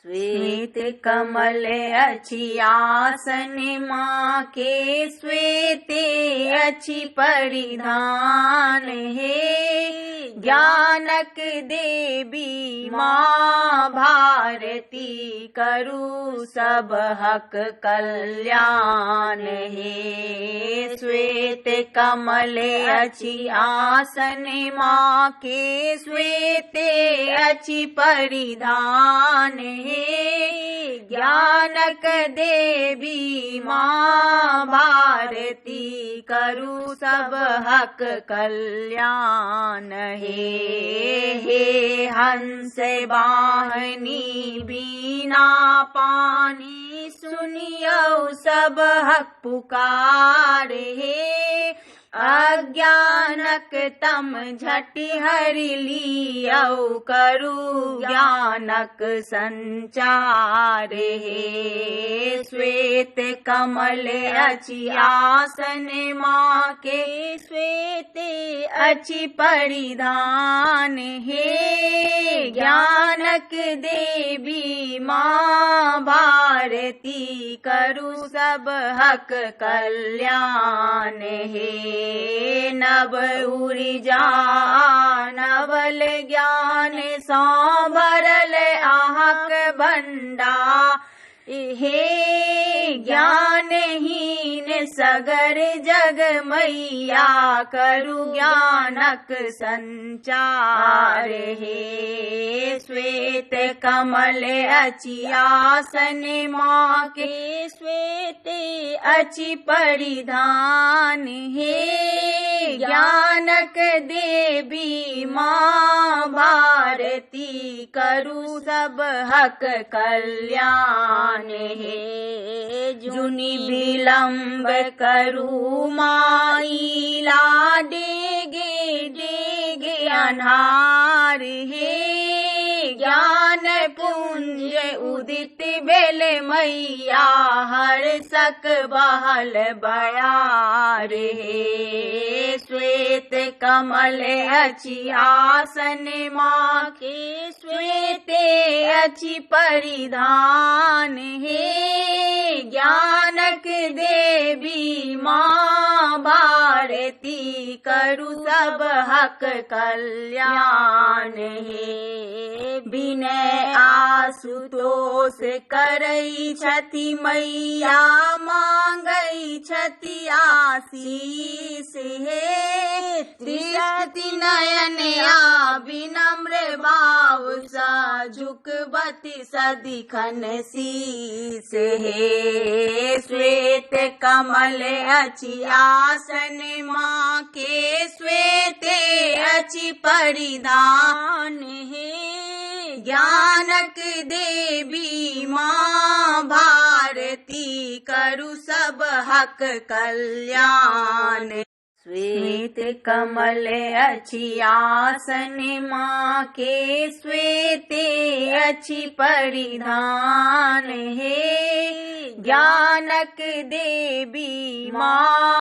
श्वेत कमल अच्छी आसन माँ के, श्वेते अच्छी परिधान है। ज्ञानक देवी माँ भारती, करु सब हक कल्याण है। श्वेत कमल अच्छी आसन माँ के, श्वेते अच्छी परिधान है। ज्ञानक देवी माँ भारती, करु सब हक कल्याण हे। हंस वाहनी बीना पानी, सुनियो सब हक पुकार हे। अज्ञानक तम झटि हरि लियो, करु ज्ञानक संचार हे। श्वेत कमल अच्छी आसन माँ के, श्वेते अच्छी परिधान हे। ज्ञानक देवी माँ भारती, करु सब हक कल्याण हे। नव ऊर्जा नवल ज्ञान सौ भरल आहक भंडार हे। ज्ञानहीन सगर जग मैया, करु ज्ञानक संचार हे। श्वेत कमल अच्छी आसन माँ के, श्वेते अच्छी परिधान हे। ज्ञानक देवी माँ भारती, करु सब हक कल्याण हे। जुनि विलम्ब करु माई, डेगे डेगे अन्हार हे। ज्ञान पुंज उदित बेल मैया, हर सक बहल बयार हे। श्वेत कमल अच्छी आसन माँ के, श्वेते अच्छी परिधान हे। ज्ञानक देवी माँ भारती, करु सब हक कल्याण हे। विनय आशुतोष करई छति मैया, मांगई छति आशीष हे। दृष्टि नयन आ विनम्र भाव, सा झुकबति सदिखन शीस हे। श्वेत कमल अच्छी आसन माँ के, श्वेते अच्छी परिधान हे। ज्ञानक देवी माँ भारती, करु सब हक कल्याण। श्वेत कमल अच्छी आसन माँ के, श्वेते अच्छी परिधान है। ज्ञानक देवी माँ